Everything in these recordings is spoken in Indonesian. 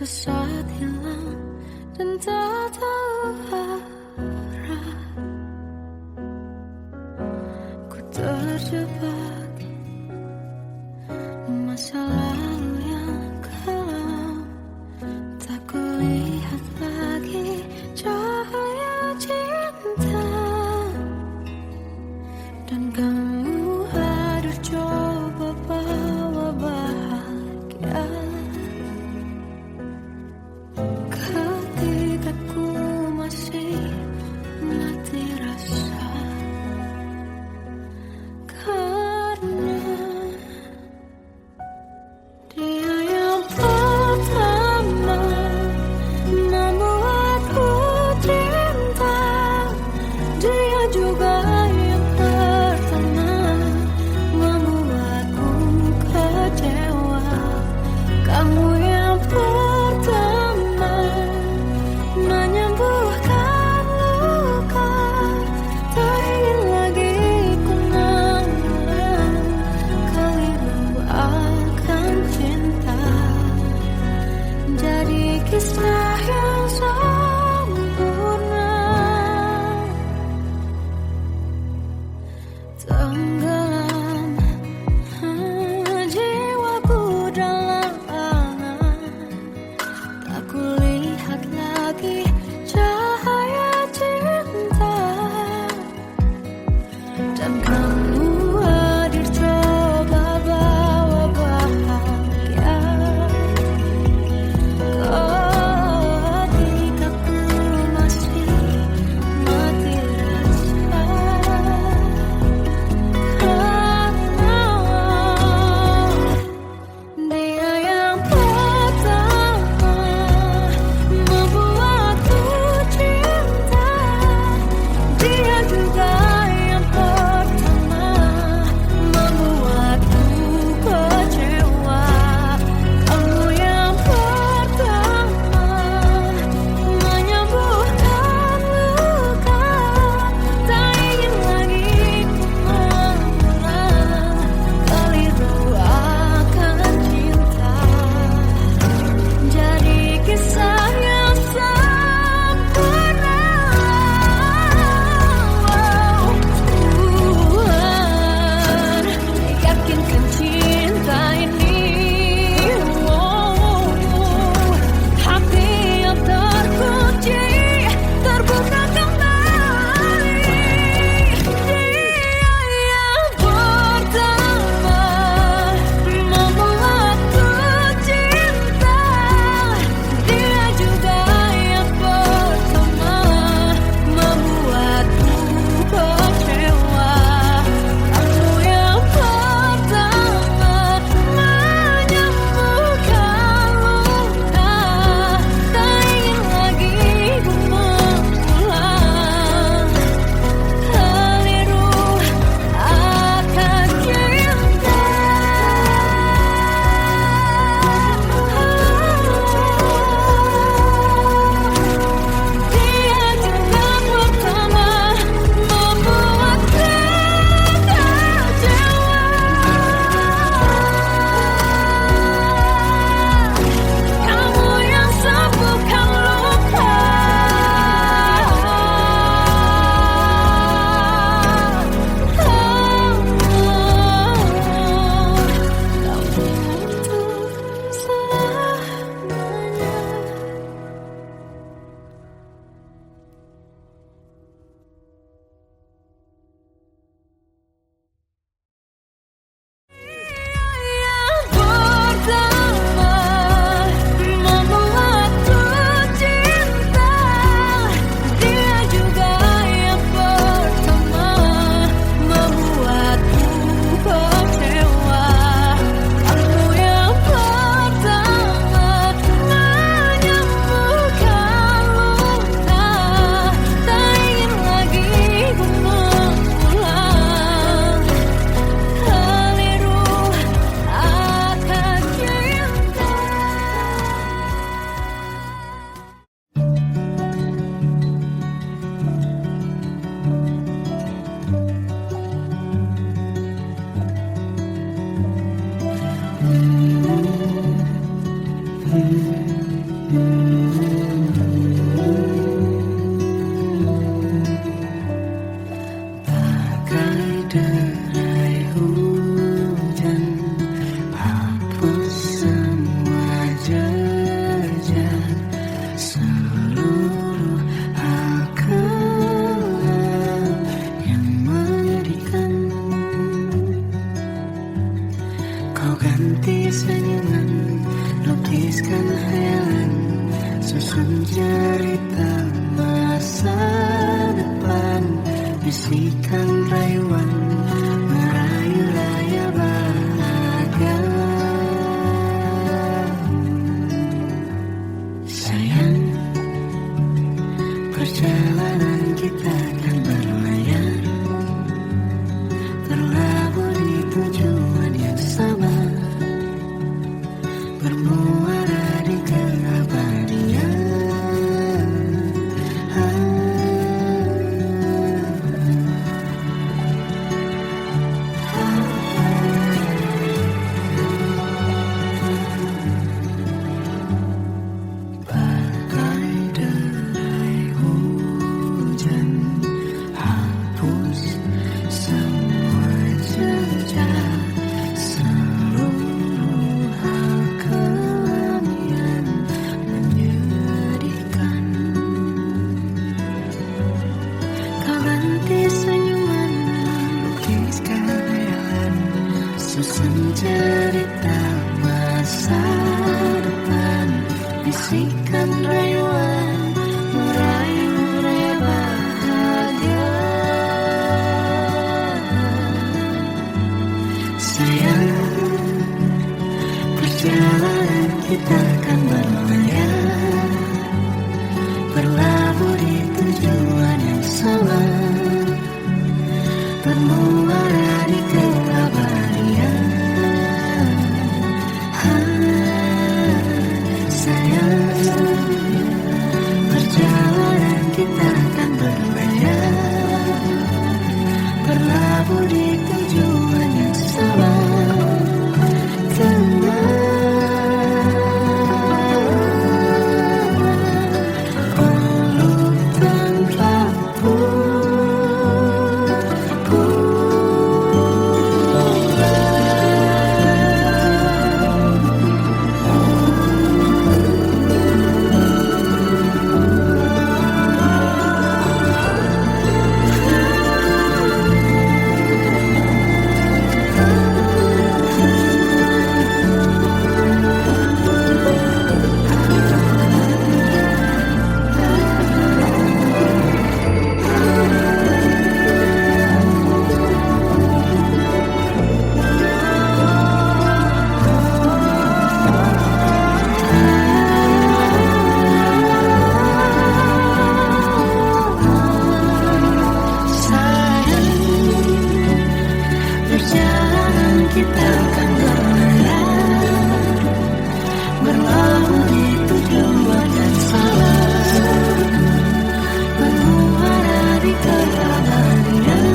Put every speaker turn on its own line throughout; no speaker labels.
saat hilang dan tak tahu arah. Ku terjebak masa lalu yang kelam, tak kulihat lagi cahaya cinta. Dan kamu hadir coba bawa bahagia ketika ku masih mati rasa.
bisikan rayuan merayu raya bahagia. Sayang, perjalanan kita akan berlayar, berlabuh di tujuan yang sama, bermuara di keabadian. Bagai derai hujan hapus semua jejak, seluruh hal kelam yang menyedihkan. Kau ganti senyuman, lukiskan khayalan, susun cerita masa depan, bisikan rayuan merayu raya bahagia. Sayang, perjalanan kita akan berlayar, berlabuh di tujuan yang sama, bermuara di keabadian. Sayang, perjalanan kita akan berlayar, berlabuh di tujuan yang sama. Kita akan berlayar, berlabuh di tujuan yang sama, bermuara di keabadian.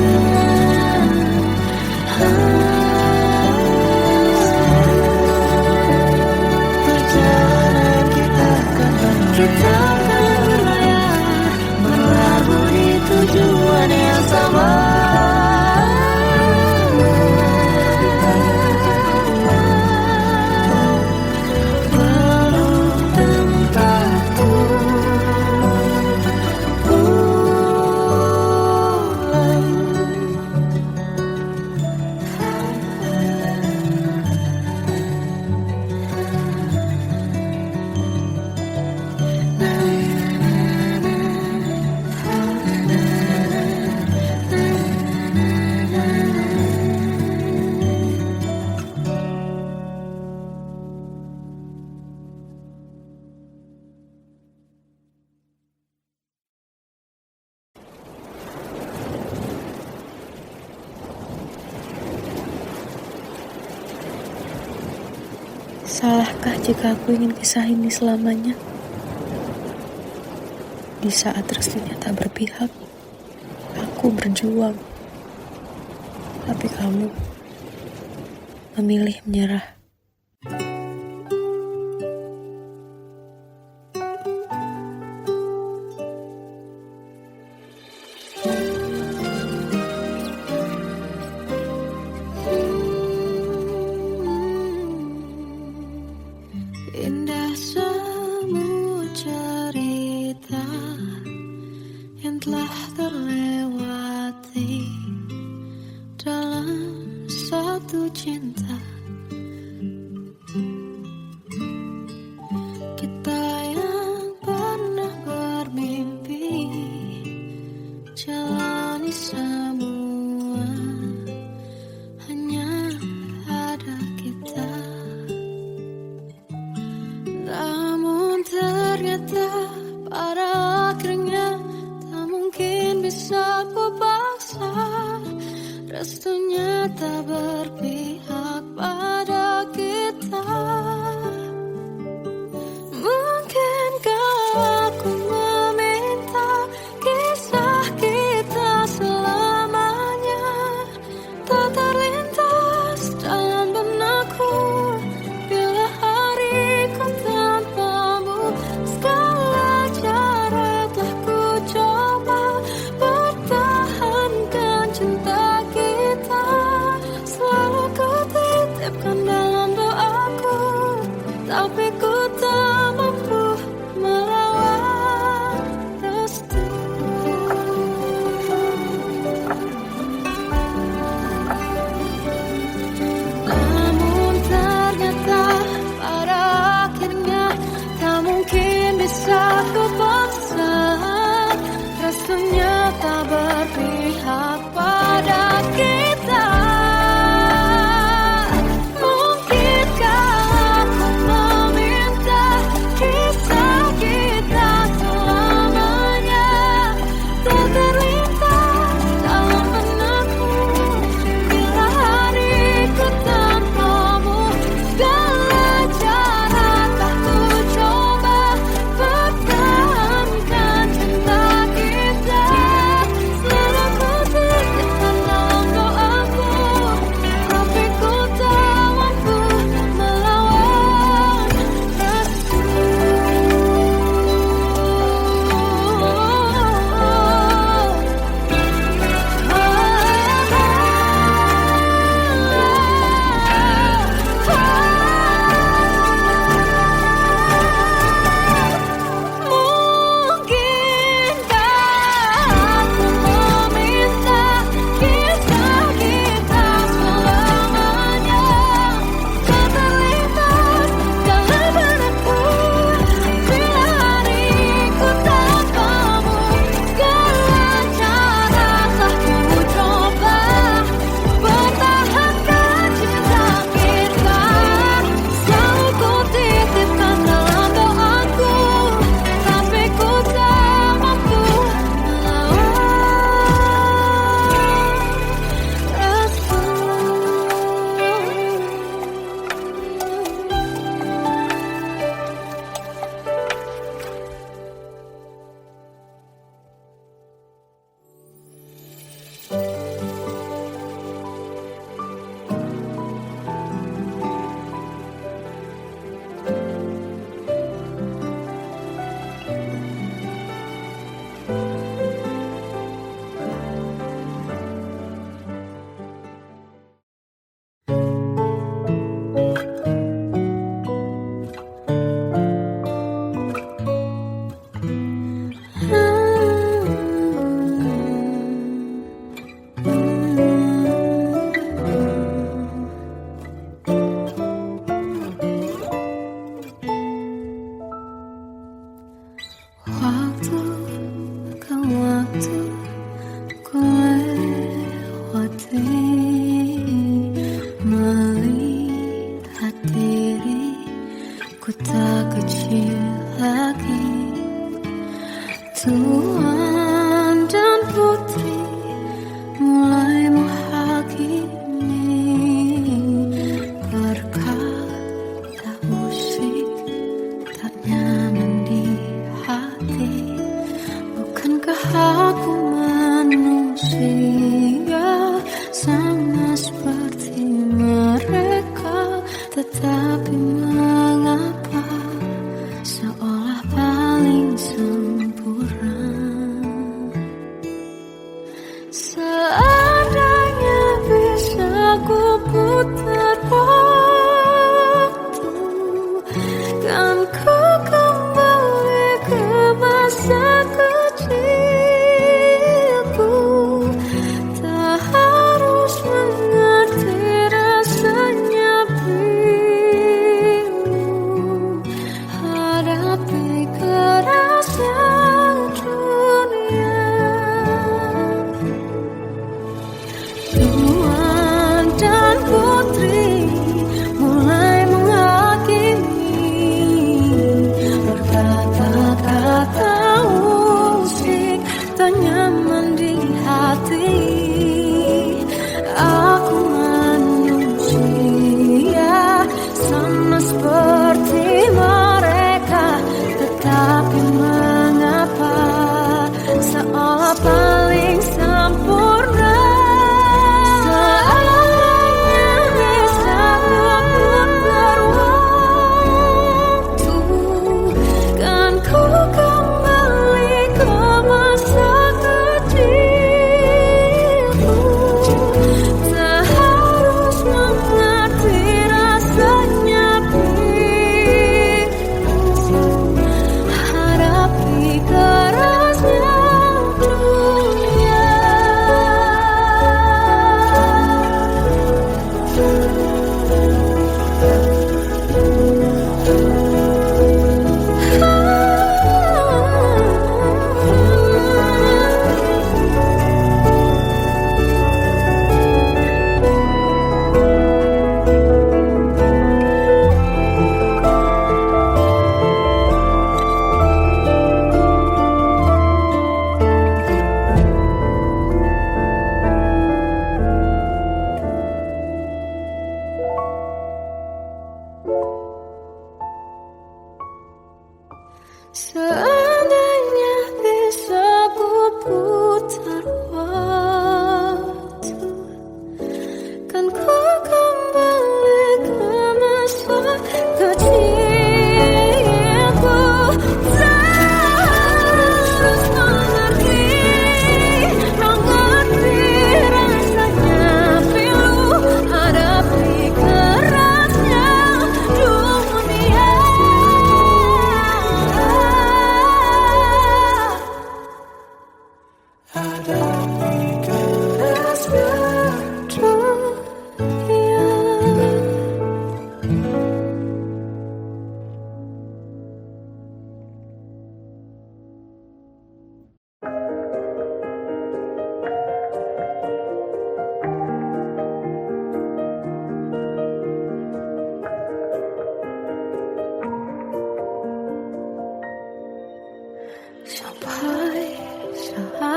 Perjalanan kita akan berlayar, berlabuh di tujuan yang sama.
Salahkah jika aku ingin kisah ini selamanya? Di saat restunya tak berpihak, aku berjuang. Tapi kamu memilih menyerah.
Indah semua cerita yang telah terlewati dalam satu cinta. Kita yang pernah bermimpi jalani bisa ku paksa, restunya tak berpihak pada kita. Mungkinkah aku meminta kisah kita selamanya tak terlintas dalam benakku bila hariku tanpamu. Segala cara telah ku coba pertahankan cinta kita, selalu ku titipkan dalam doaku, tapi ku tak mampu merawat restu. Namun ternyata pada akhirnya tak mungkin bisa ku paksa, restunya tak berpihak pada kita. Mungkinkah aku meminta kisah kita selamanya tak terlintas dalam benakku bila hariku tanpamu. Segala cara tak ku coba pertahankan cinta kita, selalu ku titipkan dalam doaku, tapi ku tak mampu melawan restu. Mungkinkah aku meminta kisah kita selamanya tak terlintas dalam benakku bila hariku tanpamu. Segala cara telah ku coba pertahankan cinta kita, selalu ku titipkan dalam doaku, tapi ku tak mampu melawan restu. Waktu ke waktu ku lewati, melihat diri ku tak kecil lagi. Tuan dan putri mulai menghakimi, berkata musik tak nyaman di hati. Bukankah aku manusia sama seperti mereka, tetapi mengapa seolah paling sempurna? Seandainya bisa ku putar waktu, kan ku kembali ke masa kecilku.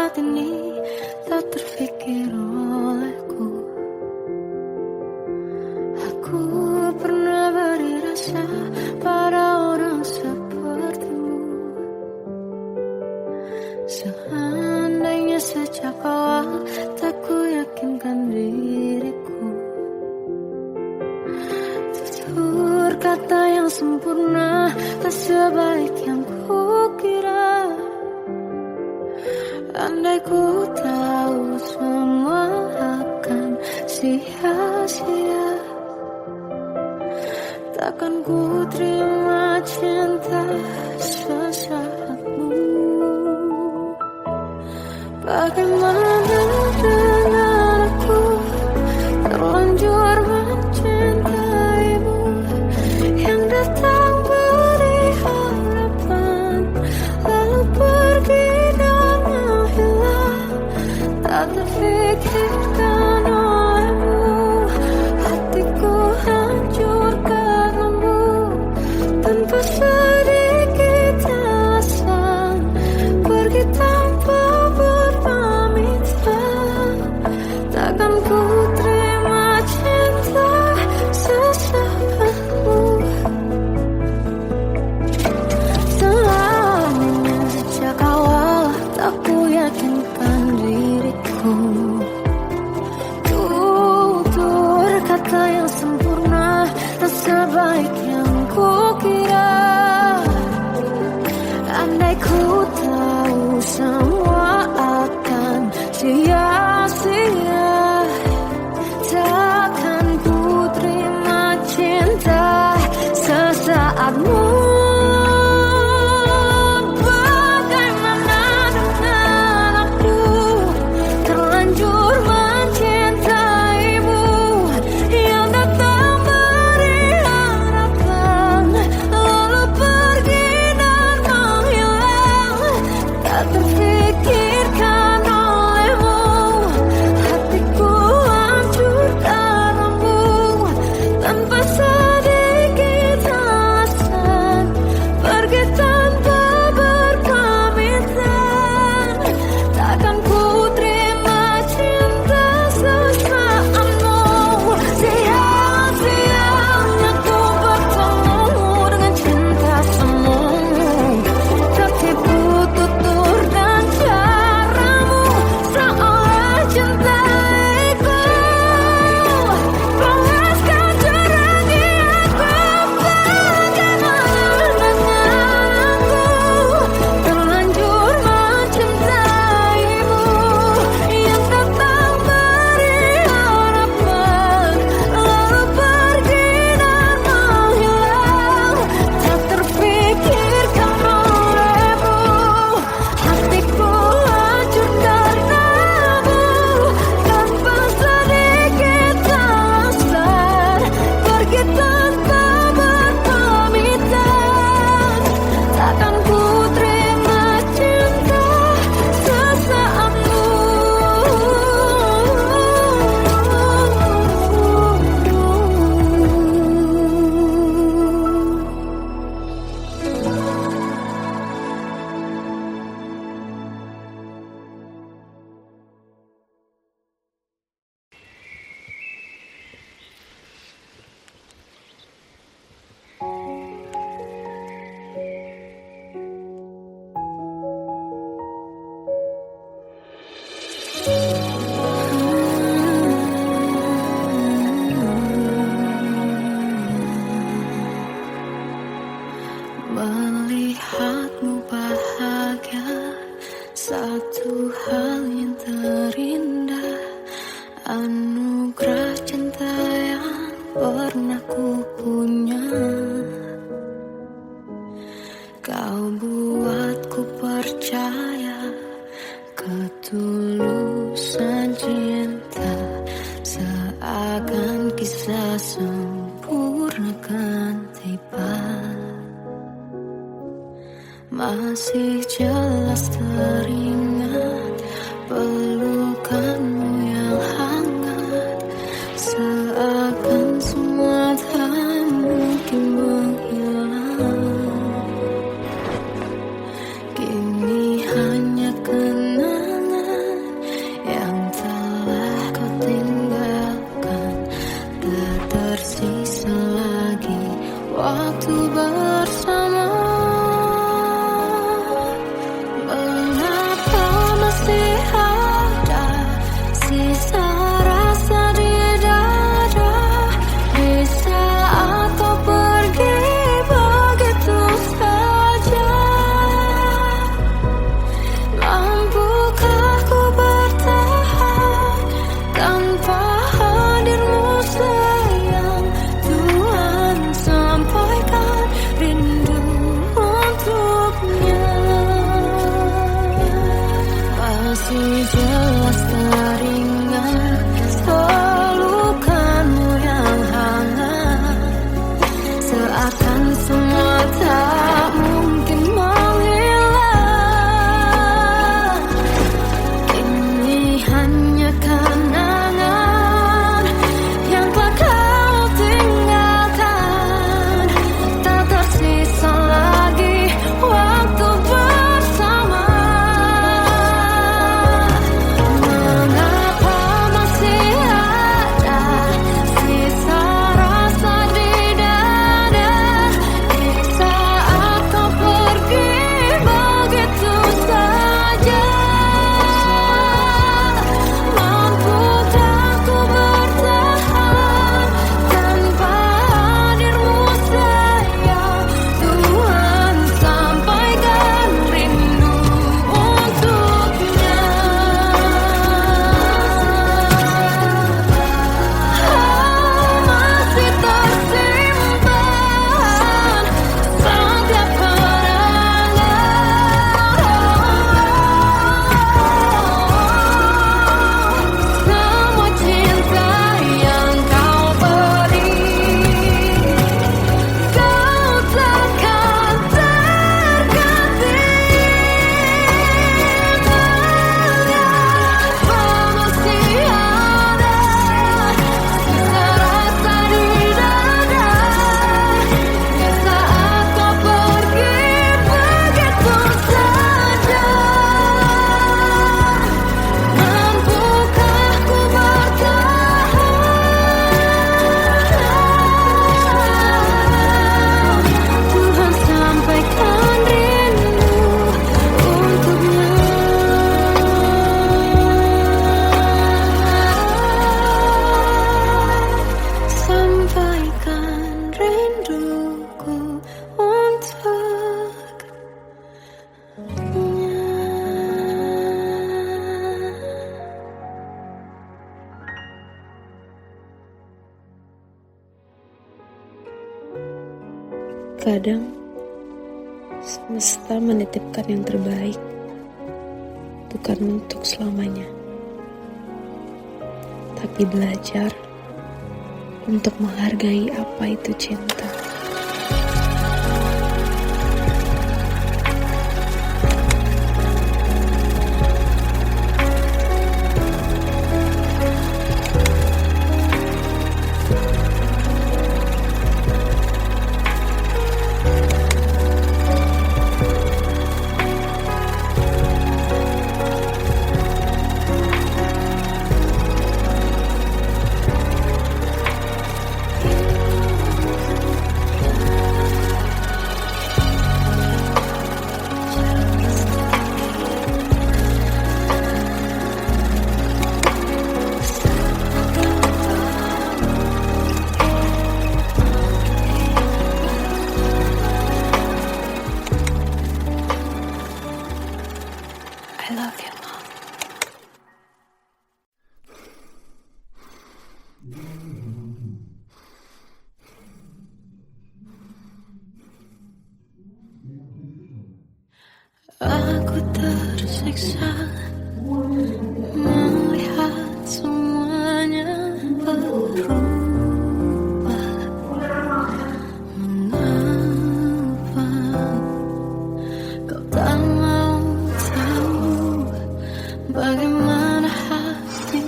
saat ini tak terfikir olehku. Aku pernah beri rasa pada orang sepertimu. Seandainya sejak awal tak ku yakinkan diriku. Tutur kata yang sempurna tak sebaik yang kukira. Andai ku tahu semua akan sia-sia, takkan ku terima cinta sesaatmu. Bagaimana dengan aku terlanjur mencintaimu, yang datang beri harapan lalu pergi dan menghilang. Tak terfikirkan olehmu, hatiku hancur karenamu. Tanpa sedikit alasan pergi tanpa berpamitan. Takkan ku terima cinta sesaatmu. Selamanya sejak awal tak ku yakinkan diriku. Tutur kata yang sempurna tak sebaik yang kukira. Andai ku tahu semua akan sia-sia, takkan ku terima cinta sesaatmu. Bagaimana dengan aku terlanjur mencintaimu, yang datang beri harapan lalu pergi dan menghilang. Tak terfikirkan olehmu, hatiku hancur karenamu. Tanpa sedikit alasan pergi tanpa berpamitan. Takkan ku terima cinta sesaatmu. Sia-sianya ku bertemu dengan cinta semu. Tertipu tutur dan caramu, seolah cintaiku. Panaskan cerangi aku. Bagaimana dengan aku terlanjur mencintaimu, yang datang beri harapan lalu pergi dan menghilang. Tak terfikirkan olehmu, hatiku hancur karenamu. Tanpa sedikit alasan pergi tanpa berpamitan. Takkan ku terima cinta sesaatmu. Melihatmu bahagia, satu hal yang terindah. Anugerah cinta yang pernah ku punya. Kau buatku percaya ketulusan cinta, seakan kisah sempurna kan tiba. Masih jelas teringat pelukanmu yang hangat, seakan semua tak mungkin menghilang. Kini hanya kenangan Masih jelas teringat pelukanmu yang hangat, seakan semua tak mungkin menghilang. Ini hanya kenangan yang telah kau tinggalkan. Tak tersisa lagi waktu bersama. Mengapa masih ada sisa rasa di dada di saat kau pergi begitu saja? Mampukah ku bertahan tanpa hadirmu sayang? Tuhan, sampaikan rindu untuknya. Masih tersimpan setiap semua cinta yang kau beri. Kau takkan terganti. Mengapa masih ada sisa rasa di dada di saat kau pergi begitu saja? Mampukah ku bertahan? Tuhan, sampaikan rindu untuknya. Sampaikan rinduku untuknya.
Kadang semesta menitipkan yang terbaik, bukan untuk selamanya, tapi belajar untuk menghargai apa itu cinta. I love you, Mom.
Aku tersiksa melihat semuanya berubah. Mengapa kau tak mau tahu bagaimana hati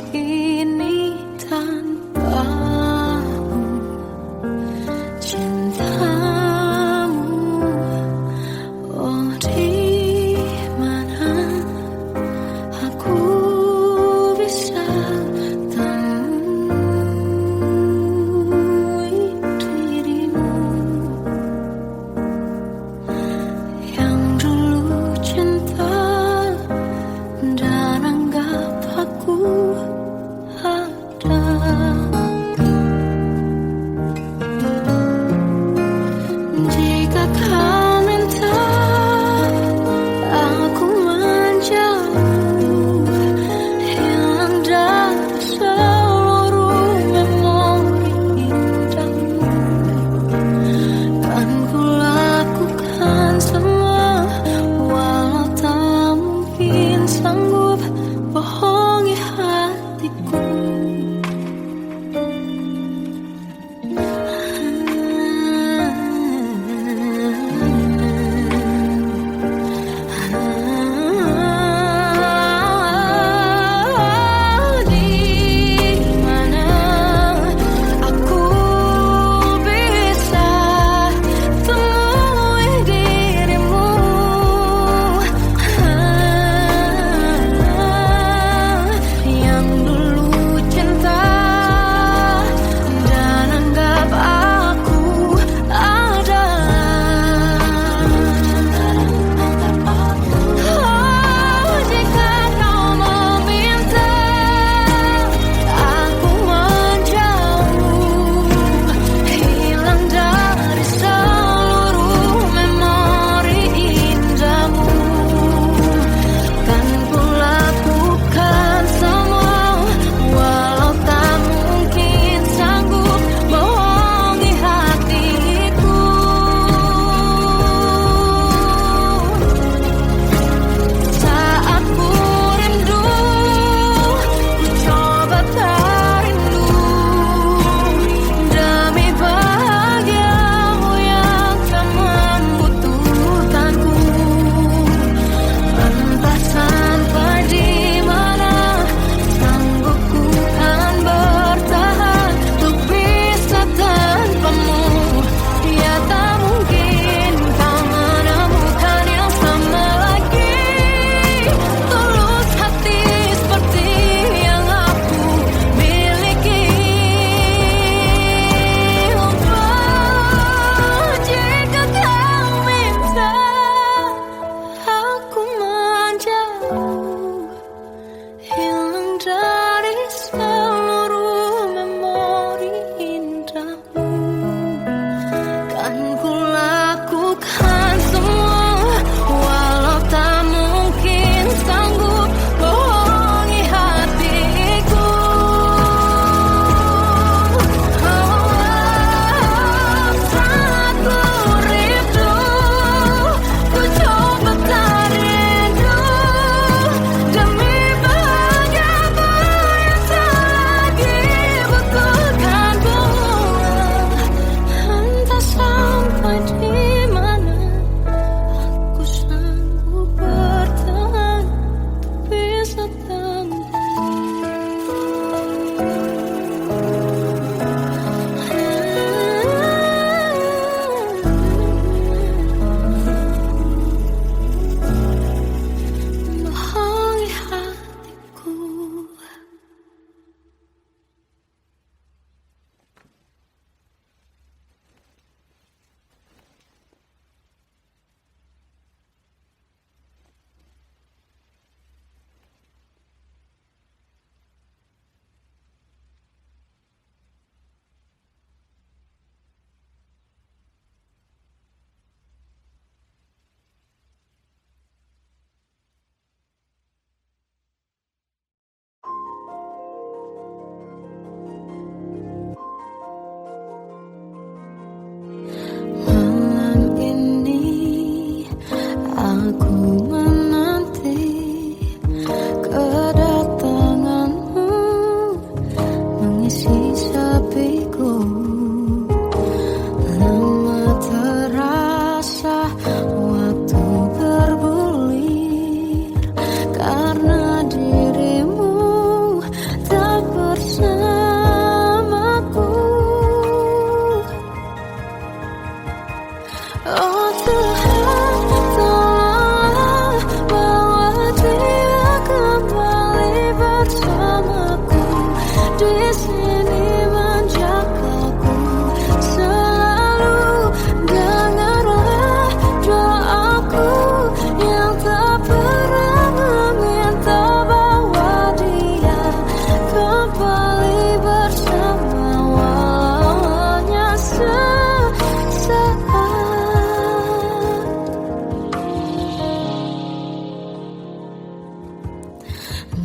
ini tanpamu? Cintamu, oh di mana aku bisa temui dirimu yang dulu cinta dan anggap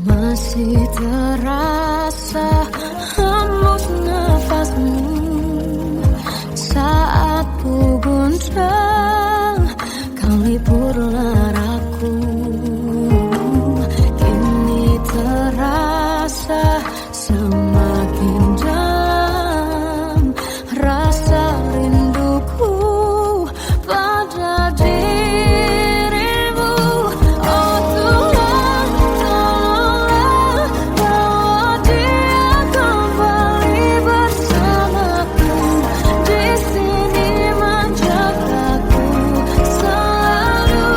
Masih terasa hembus nafasmu saat ku gundah kau libur laraku. Kini terasa semakin dalam rasa rinduku pada dirimu. Oh Tuhan, tolonglah bawa dia kembali bersamaku. Di sini menjagaku selalu.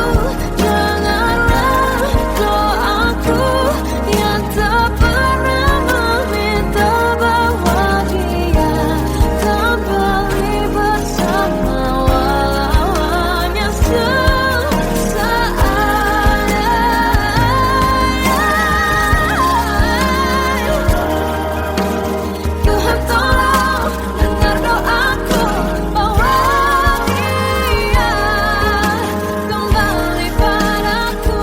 Dengarlah doaku yang tak pernah meminta bawa dia kembali bersama, walau hanya sesaat. Tuhan tolong dengar doaku, bawa dia kembali padaku.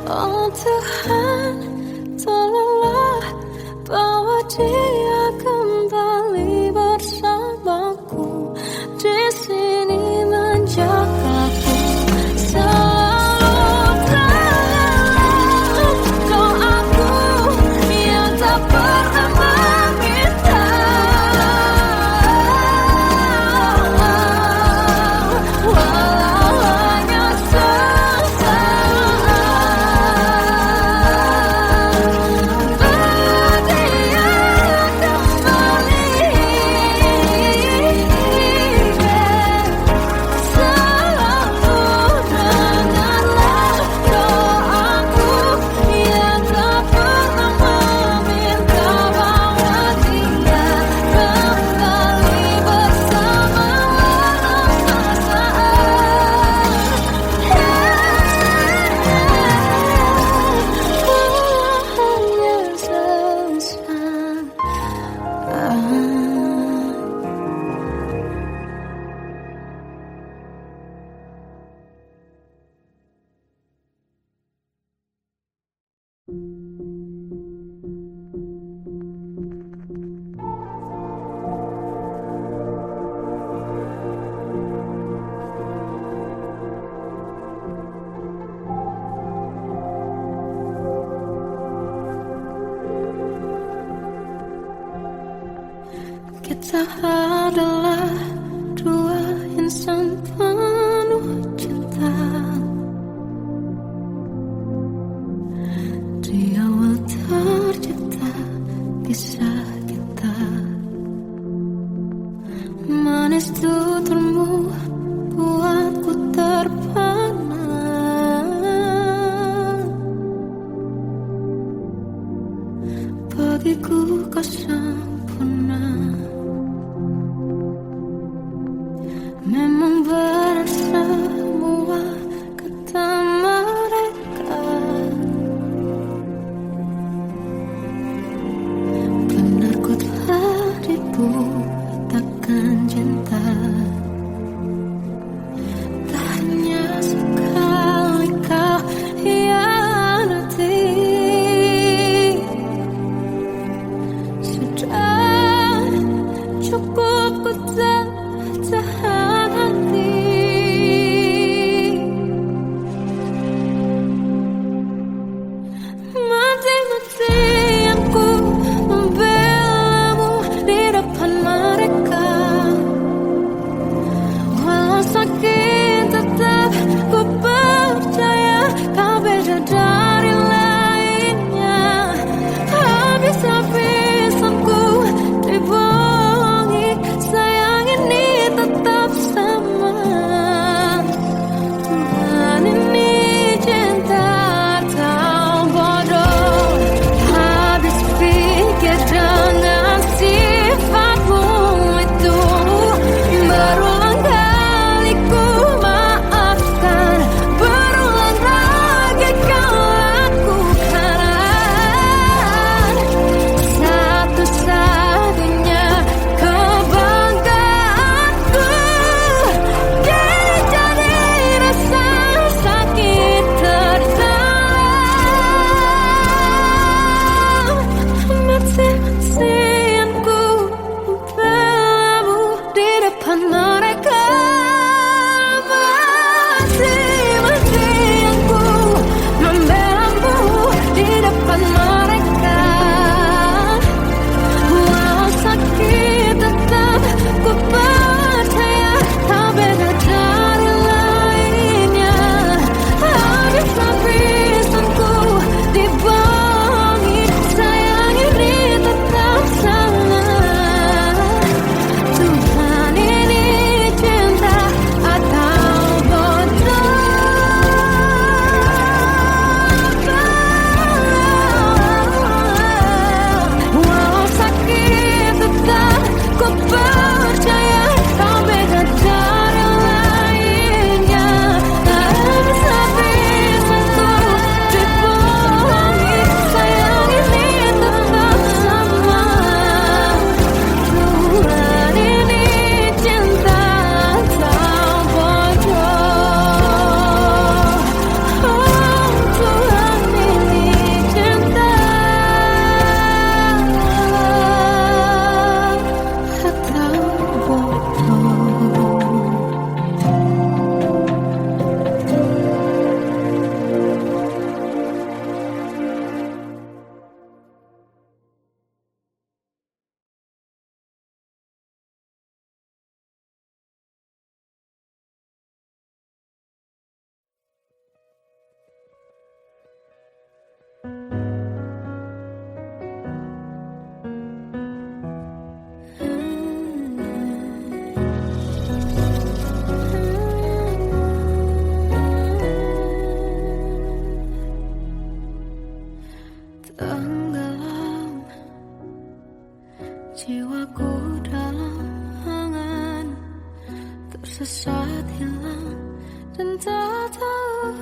Oh Tuhan, tolonglah bawa dia kembali bersamaku. Di sini menjagaku selalu. Doaku yang tak pernah meminta, walau hanya sesaat. Berdia kembali, selalu. Dengarlah doaku yang tak pernah meminta bawa dia kembali bersama, walau sesaat. Kita adalah dua insan penuh cinta. Di awal tercipta kisah kita, manis tuturmu buatku terpana. Bagiku kau sempurna. Memang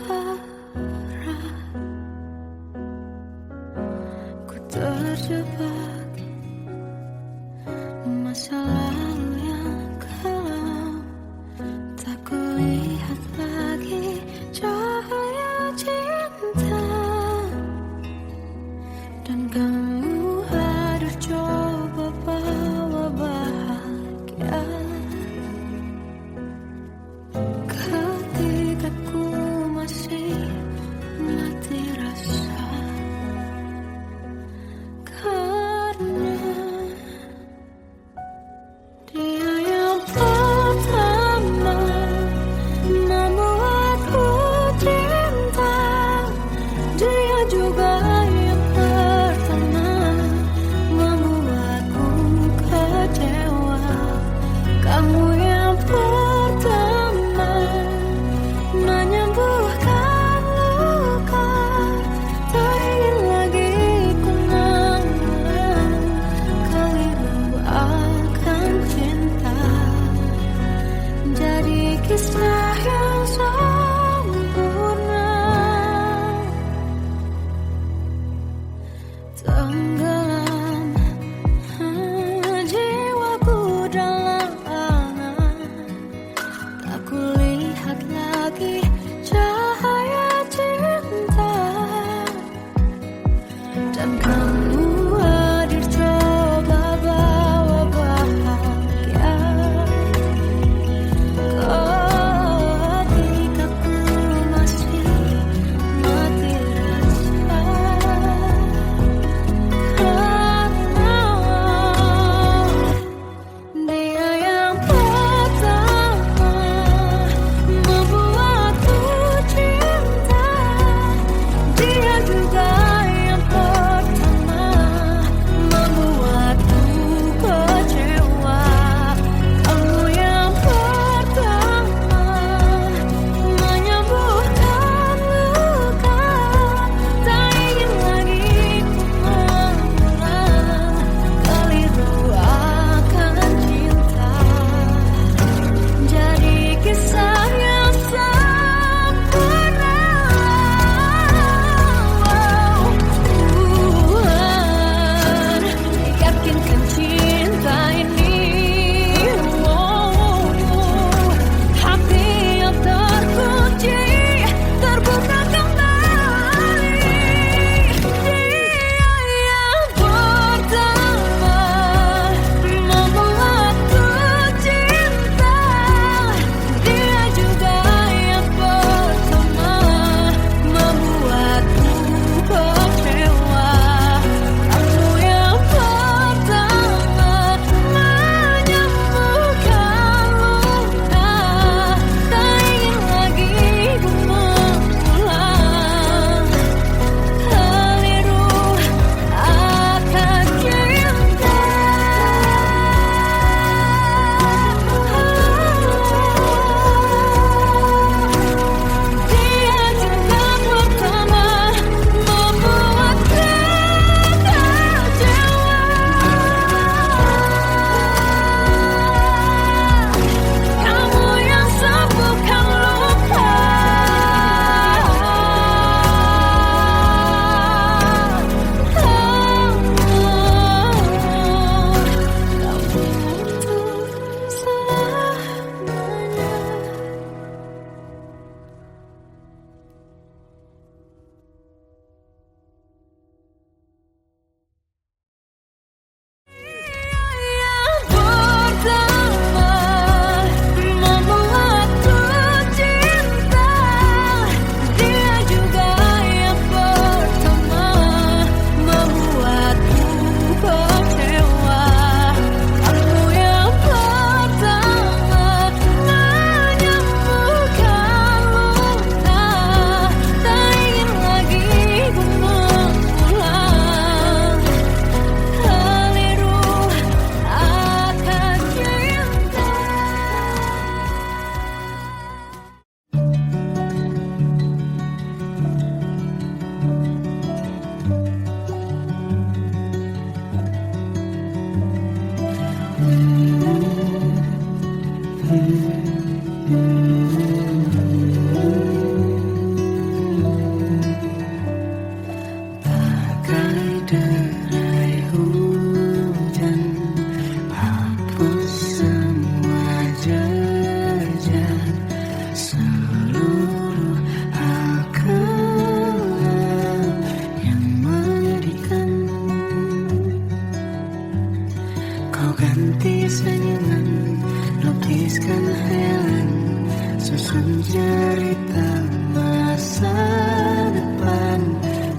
arah. Ku terjebak masa lalu yang kelam. Tak kulihat lagi cahaya cinta. Dan kamu hadir coba bawa bahagia. Ketika ku masih mati rasa.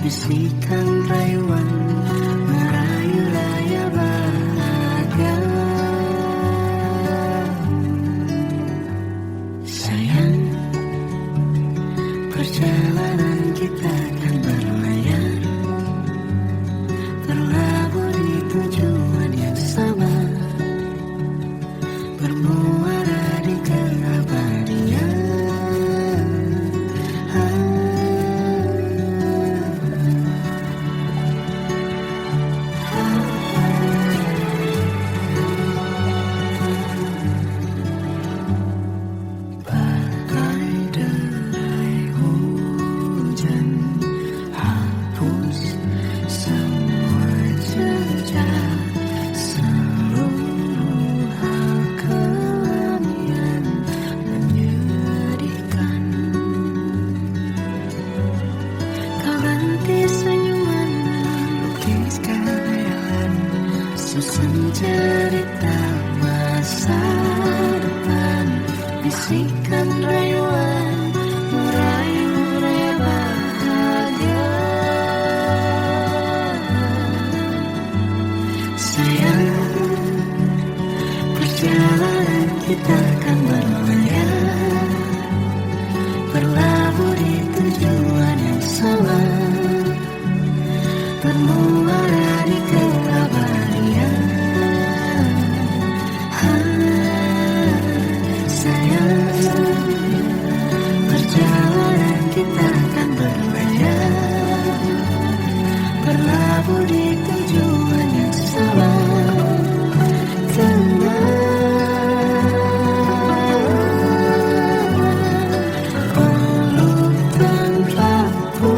bisikan rayuan merayu raya bahagia. Sayang, perjalanan kita akan berlayar, berlabuh di tujuan yang sama, bermuara di keabadian. Bagai derai hujan hapus semua jejak, seluruh hal kelam yang menyedihkan. Kau ganti senyuman, lukis khayalan, susun cerita masa depan, bisikan rayuan merayu raya bahagia. Sayang, perjalanan kita akan berlayar, berlabuh di tujuan yang sama, bermuara di keabadian. Sayang, perjalanan kita akan berlayar, berlabuh di tujuan yang sama. Peluk tempatku,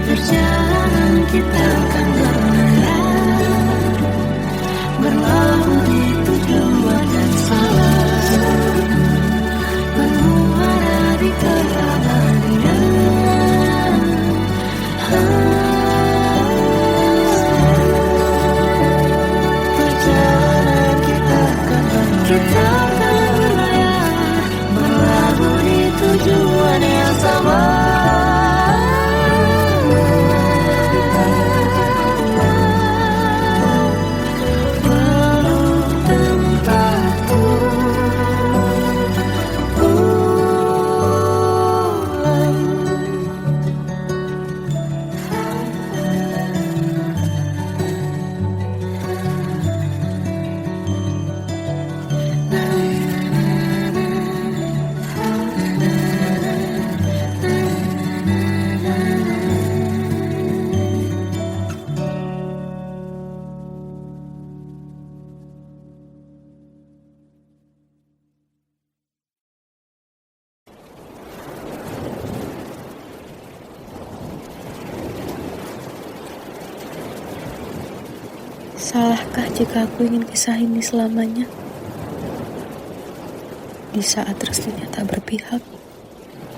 perjalanan kita akan berlayar, berlabuh di tujuan yang sama, bermuara di keabadian. Perjalanan kita akan berlayar, berlabuh di tujuan yang sama.
Salahkah jika aku ingin kisah ini selamanya? Di saat restunya tak berpihak,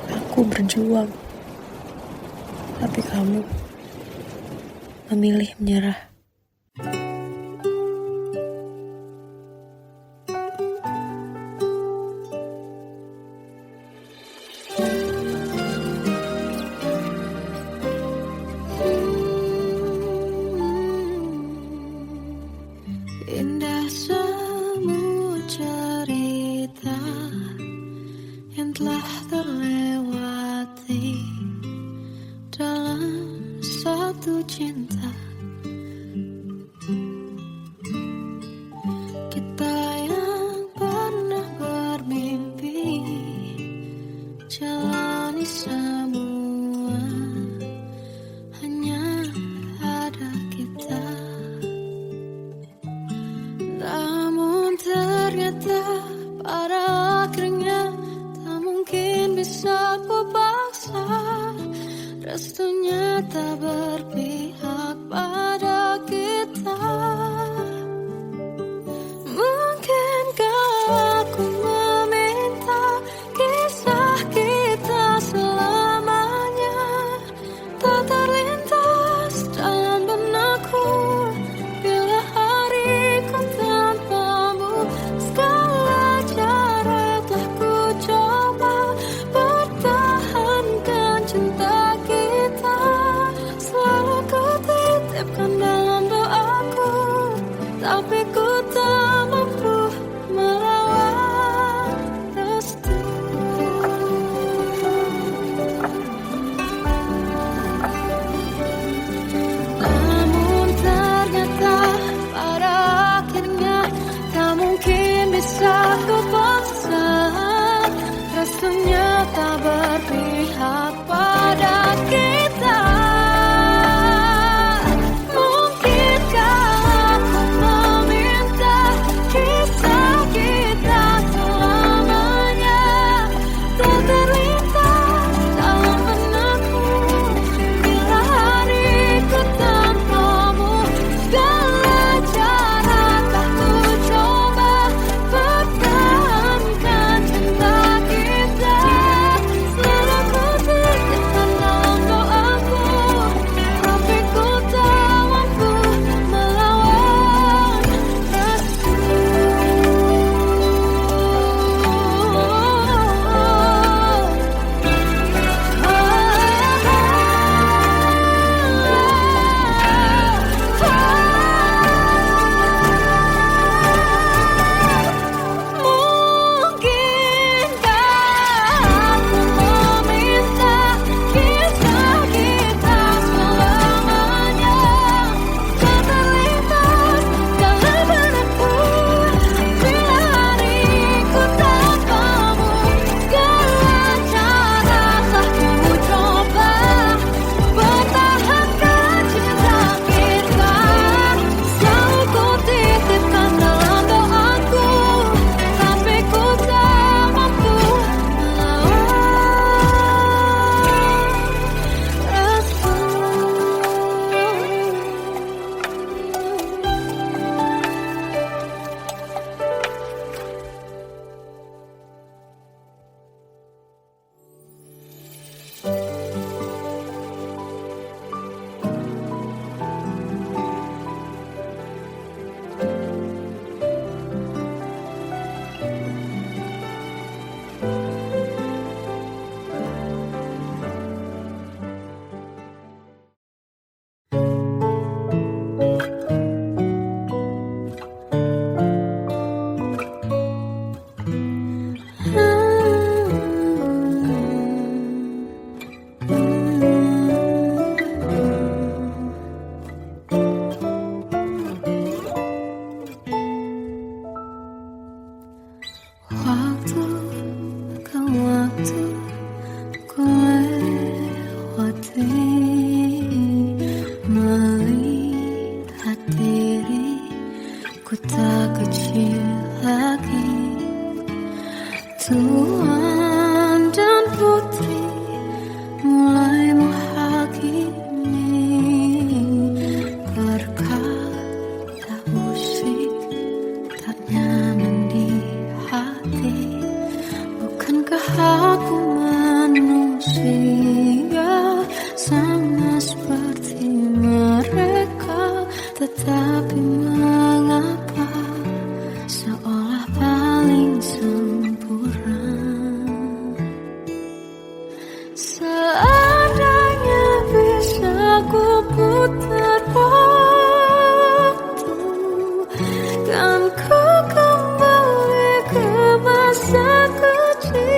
aku berjuang. Tapi kamu memilih menyerah.
Indah semua cerita yang telah terlewati dalam satu cinta. Kita yang pernah bermimpi jalani restunya tak berpihak pada kita. Mungkinkah aku meminta kisah kita selamanya tak terlintas dalam benakku bila hariku tanpamu. Segala cara telah ku coba pertahankan cinta kita. Selalu ku titipkan dalam doaku, tapi ku tak mampu melawan restu. Namun ternyata pada akhirnya tak mungkin bisa ku paksa. Restunya tak berpihak pada kita. Mungkinkah aku meminta kisah kita selamanya tak terlintas dalam benakku bila hariku tanpamu. Segala cara tak ku coba pertahankan cinta kita. Selalu ku titipkan dalam doaku, tapi ku tak mampu melawan restu. Mungkinkah aku meminta kisah kita selamanya tak terlintas dalam benakku bila hariku tanpamu. Segala cara telah ku coba pertahankan cinta kita. Selalu ku titipkan dalam doaku, tapi ku tak mampu melawan restu. Waktu ke waktu ku lewati, melihat diriku tak kecil lagi. Tuan dan putri mulai menghakimi berkata musik tak nyaman di hati. Bukankah aku manusia sama seperti mereka? Tetapi mengapa seolah paling sempurna? Seandainya bisa ku putar waktu, kan ku kembali ke masa kecilku.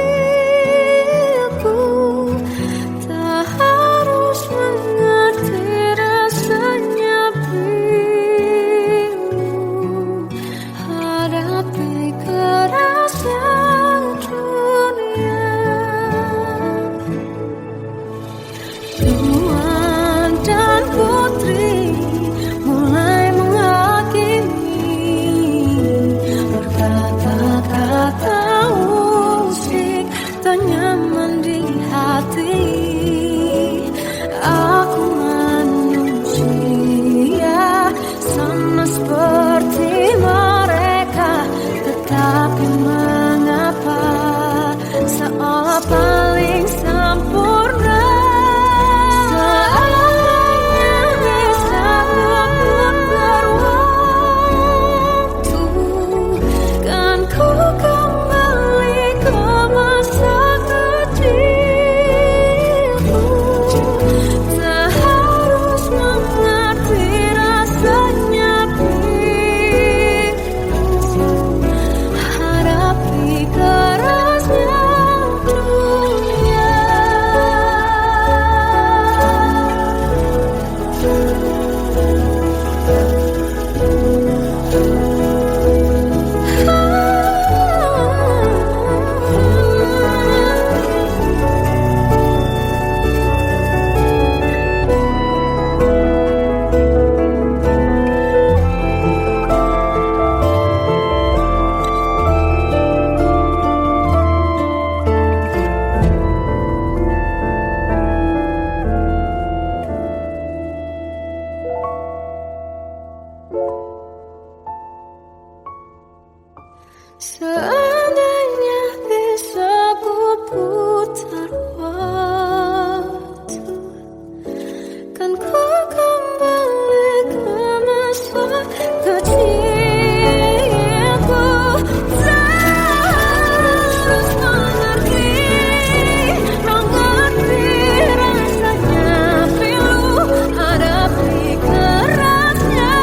Tak harus mengerti rasanya pilu hadapi kerasnya dunia. Tuan dan putri mulai menghakimi berkata-kata musik tak nyaman di hati. seolah paling sempurna. Seandainya bisa memutar waktu, kan ku kembali ke masa kecilku. Tak harus mengerti rasanya pikirku, hadapi kerasnya dunia. Seandainya bisa ku putar waktu, kan ku kembali ke masa kecilku. Tak harus mengerti rasanya pilu, hadapi kerasnya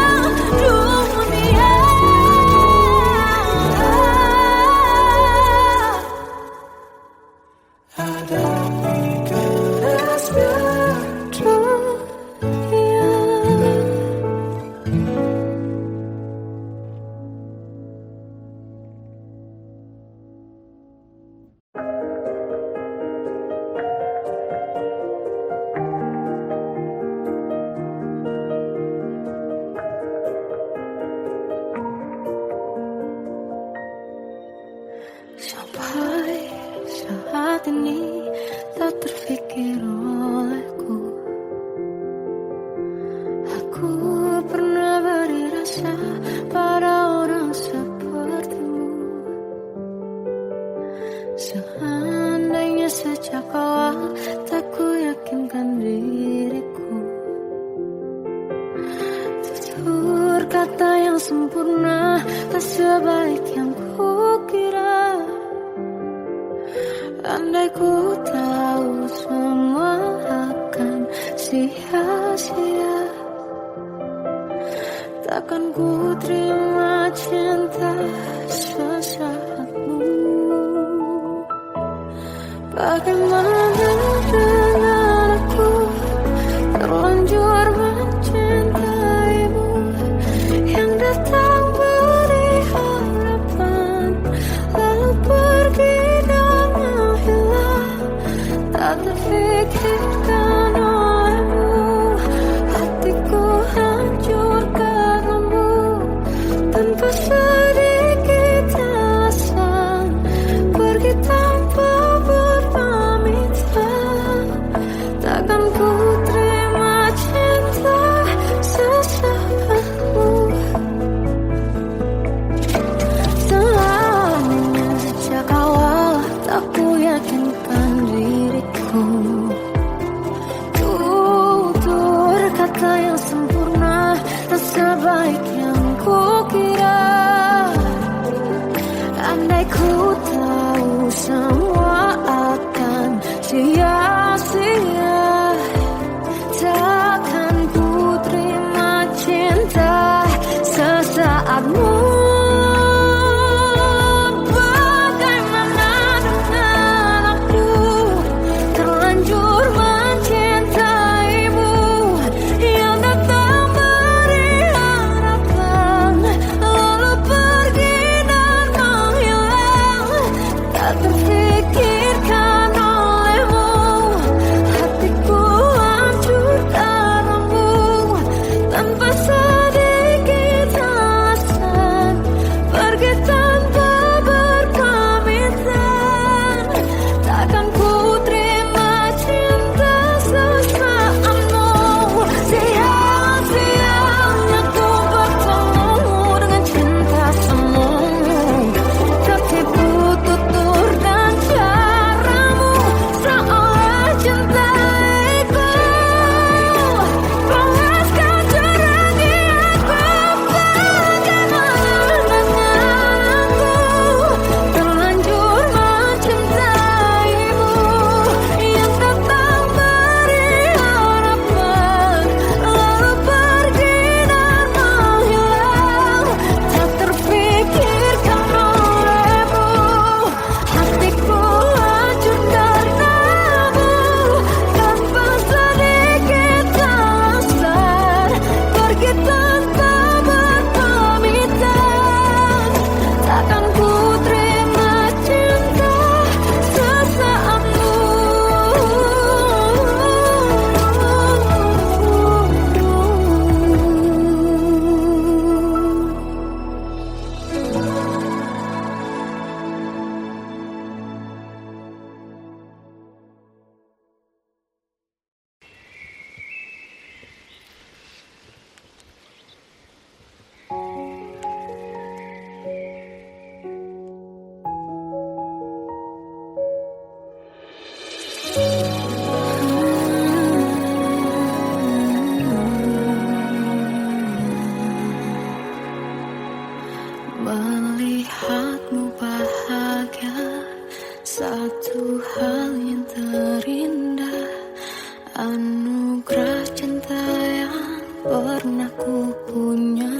dunia. Hadapi kerasnya dunia. Sampai saat ini tak terfikir olehku, aku pernah beri rasa pada orang sepertimu. Seandainya sejak awal tak ku yakinkan diriku, tutur kata yang sempurna tak sebaik yang ku kira. Andai ku tahu semua akan sia-sia, takkan ku terima cinta sesaatmu. Bagaimana dengan aku, terlanjur mencintaimu, yang datang beri harapan lalu pergi dan menghilang. Tak terfikirkan olehmu, hatiku hancur karenamu, tanpa sedikit alasan, pergi tanpa berpamitan. Takkan ku terima cinta sesaatmu. Selamanya sejak awal tak ku yakinkan diriku, tutur kata yang sempurna tak sebaik yang ku kira. Andai ku tahu semua akan sia-sia, takkan ku terima cinta sesaatmu. Bagaimana dengan aku, terlanjur mencintaimu, yang datang beri harapan lalu pergi dan menghilang. Tak terfikir Melihatmu bahagia, satu hal yang terindah, anugerah cinta yang pernah ku punya.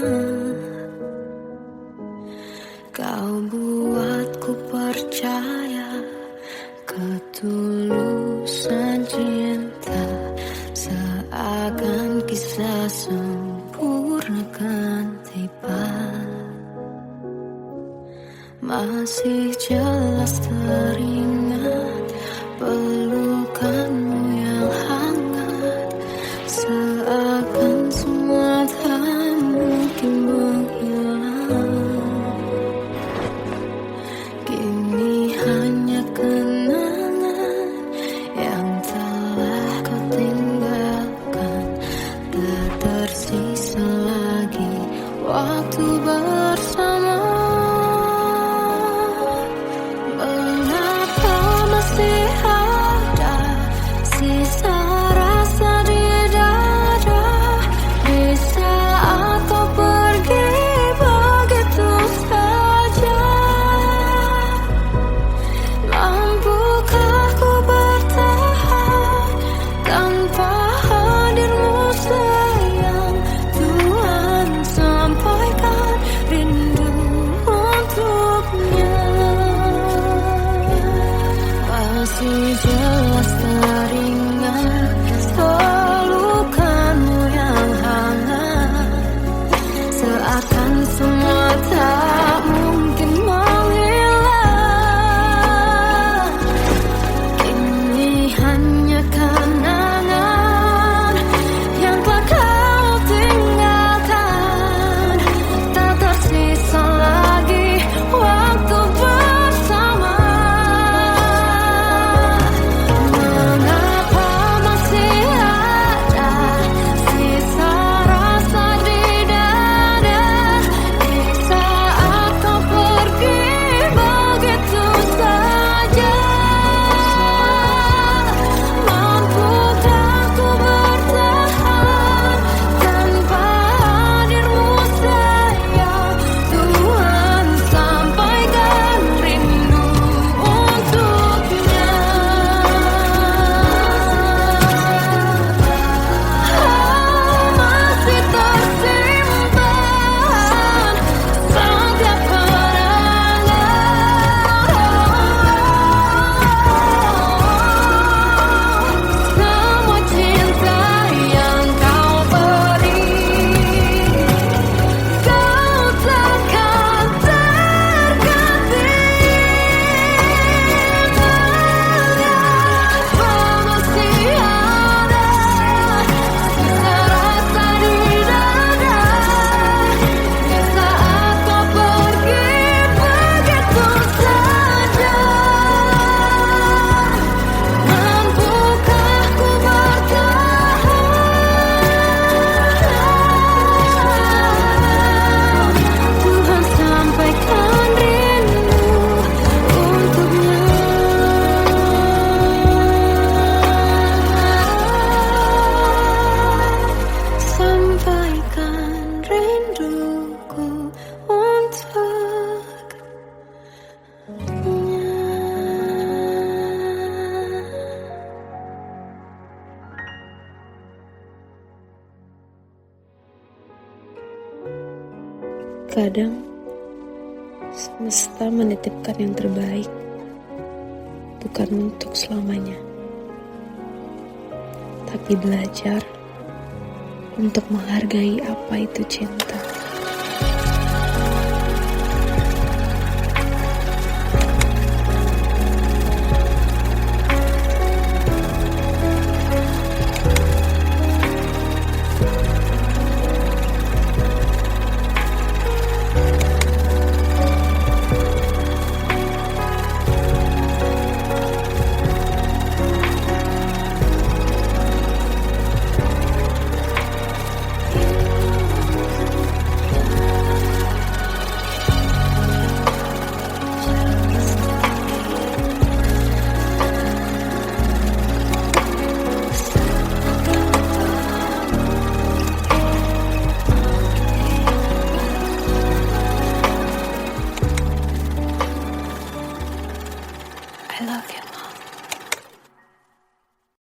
Kau buatku percaya ketulusan cinta, seakan kisah sempurna kan tiba. Masih jelas teringat pelukanmu yang hangat, seakan semua tak mungkin menghilang. Kini hanya kenangan yang telah kau tinggalkan, tak tersisa lagi waktu bersama. Sisa rasa di dada di saat kau pergi begitu saja. Mampukah ku bertahan tanpa hadirmu sayang? Tuhan sampaikan rindu untuknya. Masih jelas teringat pelukanmu yang hangat, seakan semua tak mungkin menghilang. Kini hanya kenangan yang telah kau tinggalkan, tak tersisa lagi waktu bersama.
Kadang semesta menitipkan yang terbaik, bukan untuk selamanya, tapi belajar untuk menghargai apa itu cinta.